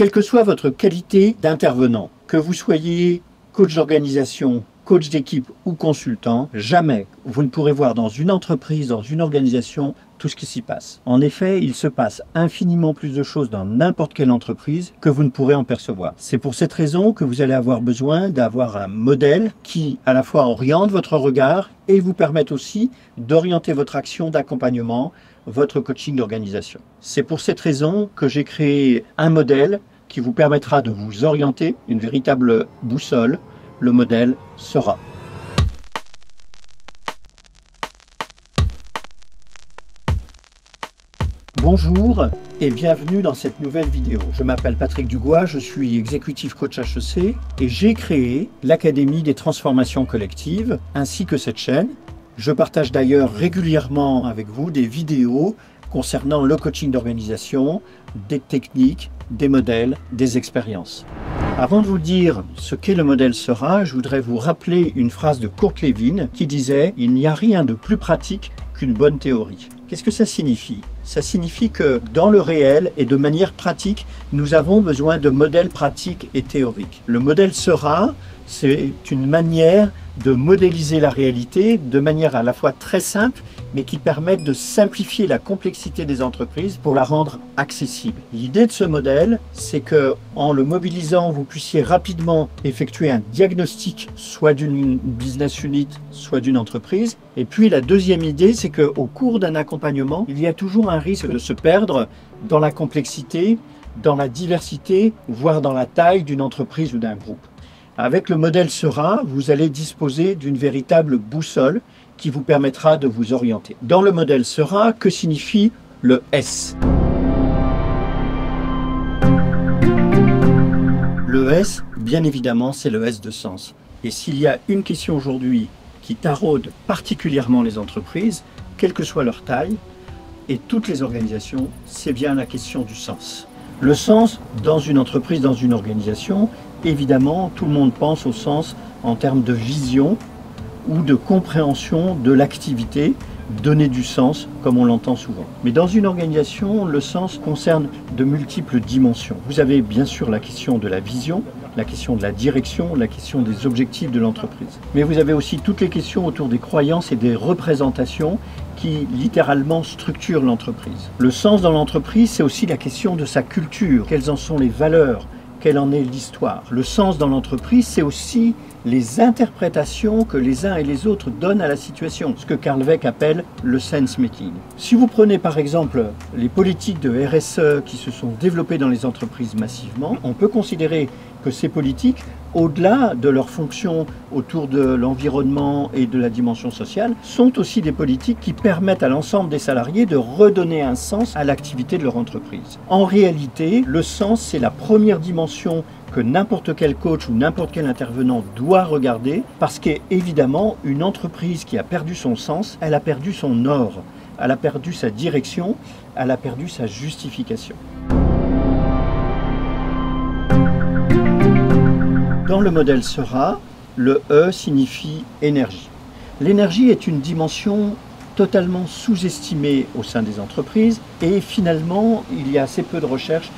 Quelle que soit votre qualité d'intervenant, que vous soyez coach d'organisation, coach d'équipe ou consultant, jamais vous ne pourrez voir dans une entreprise, dans une organisation, tout ce qui s'y passe. En effet, il se passe infiniment plus de choses dans n'importe quelle entreprise que vous ne pourrez en percevoir. C'est pour cette raison que vous allez avoir besoin d'avoir un modèle qui, à la fois, oriente votre regard et vous permette aussi d'orienter votre action d'accompagnement, votre coaching d'organisation. C'est pour cette raison que j'ai créé un modèle qui vous permettra de vous orienter, une véritable boussole. Le modèle sera. Bonjour et bienvenue dans cette nouvelle vidéo. Je m'appelle Patrick Dugois, je suis exécutif coach HEC et j'ai créé l'Académie des transformations collectives ainsi que cette chaîne. Je partage d'ailleurs régulièrement avec vous des vidéos concernant le coaching d'organisation, des techniques, des modèles, des expériences. Avant de vous dire ce qu'est le modèle sera, je voudrais vous rappeler une phrase de Kurt Lewin qui disait « Il n'y a rien de plus pratique qu'une bonne théorie ». Qu'est-ce que ça signifie? Ça signifie que dans le réel et de manière pratique, nous avons besoin de modèles pratiques et théoriques. Le modèle sera, c'est une manière de modéliser la réalité de manière à la fois très simple, mais qui permettent de simplifier la complexité des entreprises pour la rendre accessible. L'idée de ce modèle, c'est que en le mobilisant, vous puissiez rapidement effectuer un diagnostic, soit d'une business unit, soit d'une entreprise. Et puis la deuxième idée, c'est qu'au cours d'un accompagnement, il y a toujours un risque de se perdre dans la complexité, dans la diversité, voire dans la taille d'une entreprise ou d'un groupe. Avec le modèle sera, vous allez disposer d'une véritable boussole qui vous permettra de vous orienter. Dans le modèle sera, que signifie le S? Le S, bien évidemment, c'est le S de sens. Et s'il y a une question aujourd'hui qui taraude particulièrement les entreprises, quelle que soit leur taille, et toutes les organisations, c'est bien la question du sens. Le sens, dans une entreprise, dans une organisation, évidemment, tout le monde pense au sens en termes de vision ou de compréhension de l'activité, donner du sens, comme on l'entend souvent. Mais dans une organisation, le sens concerne de multiples dimensions. Vous avez bien sûr la question de la vision, la question de la direction, la question des objectifs de l'entreprise. Mais vous avez aussi toutes les questions autour des croyances et des représentations qui littéralement structurent l'entreprise. Le sens dans l'entreprise, c'est aussi la question de sa culture. Quelles en sont les valeurs? Quelle en est l'histoire? Le sens dans l'entreprise, c'est aussi les interprétations que les uns et les autres donnent à la situation, ce que Carl Dweck appelle le sense making. Si vous prenez par exemple les politiques de RSE qui se sont développées dans les entreprises massivement, on peut considérer que ces politiques, au-delà de leur fonction autour de l'environnement et de la dimension sociale, sont aussi des politiques qui permettent à l'ensemble des salariés de redonner un sens à l'activité de leur entreprise. En réalité, le sens, c'est la première dimension que n'importe quel coach ou n'importe quel intervenant doit regarder, parce qu'évidemment, une entreprise qui a perdu son sens, elle a perdu son or, elle a perdu sa direction, elle a perdu sa justification. Dans le modèle sera, le E signifie énergie. L'énergie est une dimension totalement sous-estimée au sein des entreprises et finalement, il y a assez peu de recherches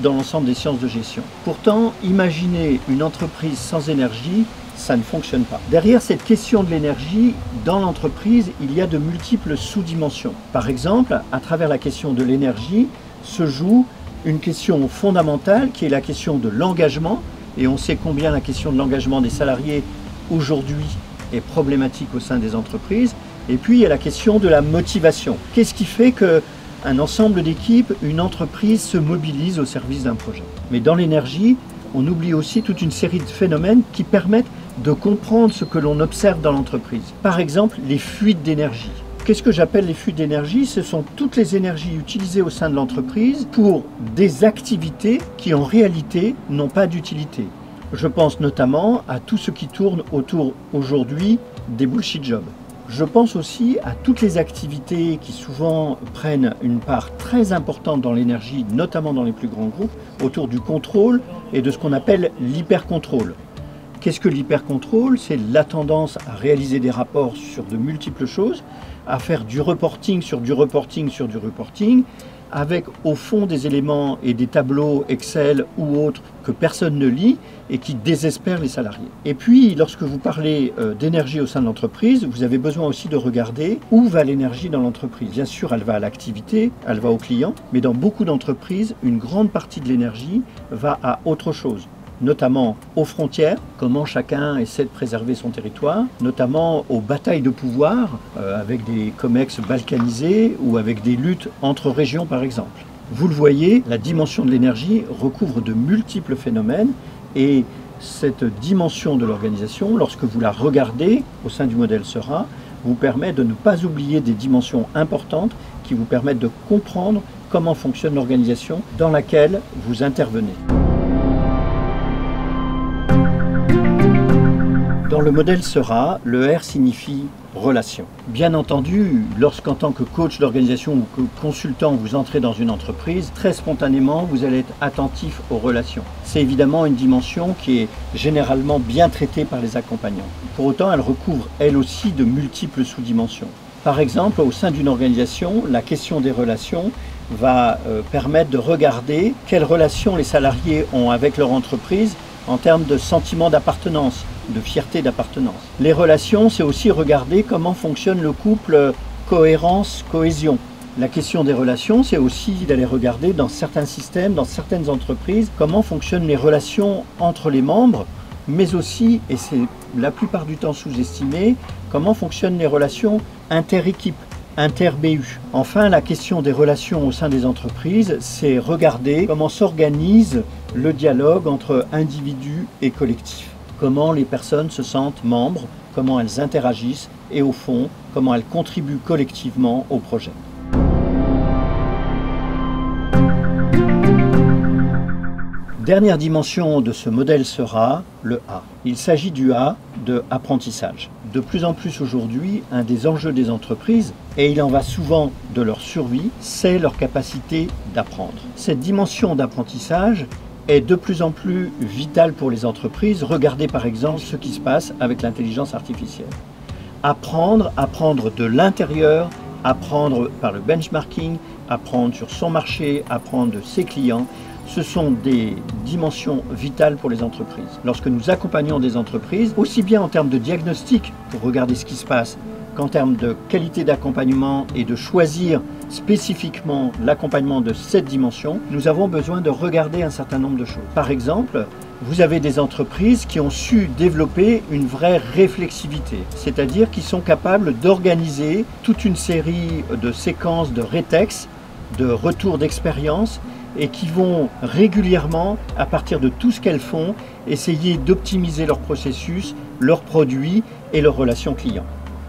dans l'ensemble des sciences de gestion. Pourtant, imaginer une entreprise sans énergie, ça ne fonctionne pas. Derrière cette question de l'énergie, dans l'entreprise, il y a de multiples sous-dimensions. Par exemple, à travers la question de l'énergie, se joue une question fondamentale qui est la question de l'engagement. Et on sait combien la question de l'engagement des salariés aujourd'hui est problématique au sein des entreprises. Et puis il y a la question de la motivation. Qu'est-ce qui fait qu'un ensemble d'équipes, une entreprise se mobilise au service d'un projet? Mais dans l'énergie, on oublie aussi toute une série de phénomènes qui permettent de comprendre ce que l'on observe dans l'entreprise. Par exemple, les fuites d'énergie. Qu'est-ce que j'appelle les fuites d'énergie? Ce sont toutes les énergies utilisées au sein de l'entreprise pour des activités qui en réalité n'ont pas d'utilité. Je pense notamment à tout ce qui tourne autour aujourd'hui des bullshit jobs. Je pense aussi à toutes les activités qui souvent prennent une part très importante dans l'énergie, notamment dans les plus grands groupes, autour du contrôle et de ce qu'on appelle l'hypercontrôle. Qu'est-ce que l'hypercontrôle? C'est la tendance à réaliser des rapports sur de multiples choses, à faire du reporting sur du reporting sur du reporting, avec au fond des éléments et des tableaux Excel ou autres que personne ne lit et qui désespèrent les salariés. Et puis, lorsque vous parlez d'énergie au sein de l'entreprise, vous avez besoin aussi de regarder où va l'énergie dans l'entreprise. Bien sûr, elle va à l'activité, elle va au client, mais dans beaucoup d'entreprises, une grande partie de l'énergie va à autre chose, notamment aux frontières, comment chacun essaie de préserver son territoire, notamment aux batailles de pouvoir, avec des COMEX balkanisés ou avec des luttes entre régions par exemple. Vous le voyez, la dimension de l'énergie recouvre de multiples phénomènes et cette dimension de l'organisation, lorsque vous la regardez au sein du modèle SERA, vous permet de ne pas oublier des dimensions importantes qui vous permettent de comprendre comment fonctionne l'organisation dans laquelle vous intervenez. Dans le modèle SERA, le R signifie relation. Bien entendu, lorsqu'en tant que coach d'organisation ou que consultant, vous entrez dans une entreprise, très spontanément, vous allez être attentif aux relations. C'est évidemment une dimension qui est généralement bien traitée par les accompagnants. Pour autant, elle recouvre elle aussi de multiples sous-dimensions. Par exemple, au sein d'une organisation, la question des relations va permettre de regarder quelles relations les salariés ont avec leur entreprise en termes de sentiment d'appartenance, de fierté d'appartenance. Les relations, c'est aussi regarder comment fonctionne le couple cohérence-cohésion. La question des relations, c'est aussi d'aller regarder dans certains systèmes, dans certaines entreprises, comment fonctionnent les relations entre les membres, mais aussi, et c'est la plupart du temps sous-estimé, comment fonctionnent les relations inter-équipes, inter-BU. Enfin, la question des relations au sein des entreprises, c'est regarder comment s'organise le dialogue entre individus et collectifs. Comment les personnes se sentent membres, comment elles interagissent et au fond, comment elles contribuent collectivement au projet. Dernière dimension de ce modèle SERA, le A. Il s'agit du A de apprentissage. De plus en plus aujourd'hui, un des enjeux des entreprises, et il en va souvent de leur survie, c'est leur capacité d'apprendre. Cette dimension d'apprentissage est de plus en plus vitale pour les entreprises. Regardez par exemple ce qui se passe avec l'intelligence artificielle. Apprendre de l'intérieur, apprendre par le benchmarking, apprendre sur son marché, apprendre de ses clients. Ce sont des dimensions vitales pour les entreprises. Lorsque nous accompagnons des entreprises, aussi bien en termes de diagnostic, pour regarder ce qui se passe, qu'en termes de qualité d'accompagnement et de choisir spécifiquement l'accompagnement de cette dimension, nous avons besoin de regarder un certain nombre de choses. Par exemple, vous avez des entreprises qui ont su développer une vraie réflexivité, c'est-à-dire qui sont capables d'organiser toute une série de séquences de rétex, de retours d'expérience, et qui vont régulièrement, à partir de tout ce qu'elles font, essayer d'optimiser leur processus, leurs produits et leurs relations clients.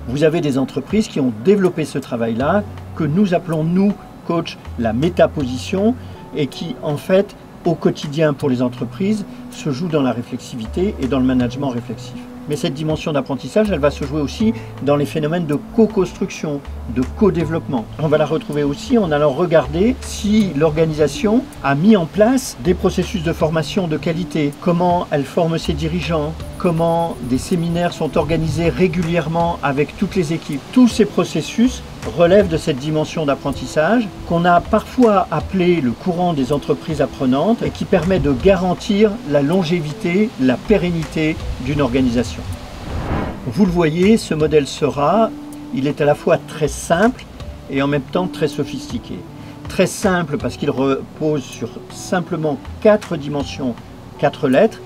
Vous avez des entreprises qui ont développé ce travail-là, que nous appelons, nous, coach, la métaposition, et qui, en fait, au quotidien pour les entreprises, se joue dans la réflexivité et dans le management réflexif. Mais cette dimension d'apprentissage, elle va se jouer aussi dans les phénomènes de co-construction, de co-développement. On va la retrouver aussi en allant regarder si l'organisation a mis en place des processus de formation de qualité, comment elle forme ses dirigeants, comment des séminaires sont organisés régulièrement avec toutes les équipes. Tous ces processus relèvent de cette dimension d'apprentissage qu'on a parfois appelé le courant des entreprises apprenantes et qui permet de garantir la longévité, la pérennité d'une organisation. Vous le voyez, ce modèle SERA, il est à la fois très simple et en même temps très sophistiqué. Très simple parce qu'il repose sur simplement 4 dimensions, 4 lettres,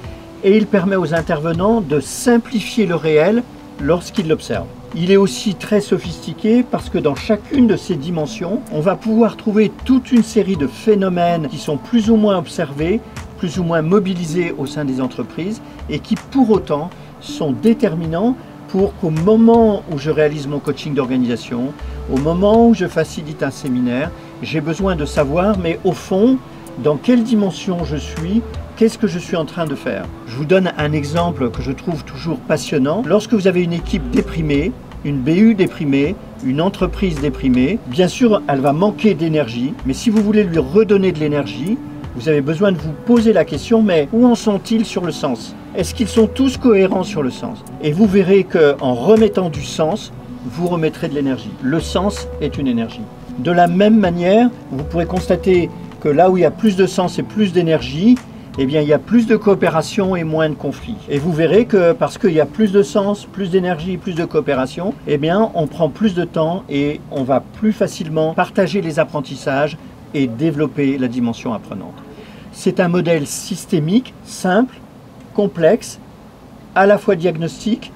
et il permet aux intervenants de simplifier le réel lorsqu'ils l'observent. Il est aussi très sophistiqué parce que dans chacune de ces dimensions, on va pouvoir trouver toute une série de phénomènes qui sont plus ou moins observés, plus ou moins mobilisés au sein des entreprises et qui pour autant sont déterminants pour qu'au moment où je réalise mon coaching d'organisation, au moment où je facilite un séminaire, j'ai besoin de savoir, mais au fond, dans quelle dimension je suis, qu'est-ce que je suis en train de faire? Je vous donne un exemple que je trouve toujours passionnant. Lorsque vous avez une équipe déprimée, une BU déprimée, une entreprise déprimée, bien sûr, elle va manquer d'énergie, mais si vous voulez lui redonner de l'énergie, vous avez besoin de vous poser la question, mais où en sont-ils sur le sens? Est-ce qu'ils sont tous cohérents sur le sens? Et vous verrez qu'en remettant du sens, vous remettrez de l'énergie. Le sens est une énergie. De la même manière, vous pourrez constater que là où il y a plus de sens et plus d'énergie, eh bien, il y a plus de coopération et moins de conflits. Et vous verrez que parce qu'il y a plus de sens, plus d'énergie, plus de coopération, eh bien, on prend plus de temps et on va plus facilement partager les apprentissages et développer la dimension apprenante. C'est un modèle systémique, simple, complexe, à la fois diagnostique,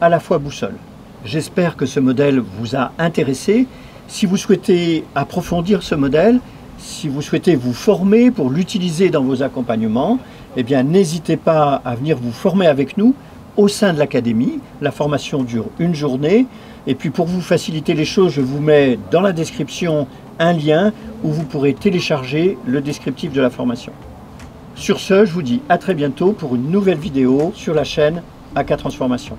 à la fois boussole. J'espère que ce modèle vous a intéressé. Si vous souhaitez approfondir ce modèle, si vous souhaitez vous former pour l'utiliser dans vos accompagnements, eh bien, n'hésitez pas à venir vous former avec nous au sein de l'académie. La formation dure une journée. Et puis pour vous faciliter les choses, je vous mets dans la description un lien où vous pourrez télécharger le descriptif de la formation. Sur ce, je vous dis à très bientôt pour une nouvelle vidéo sur la chaîne AK Transformation.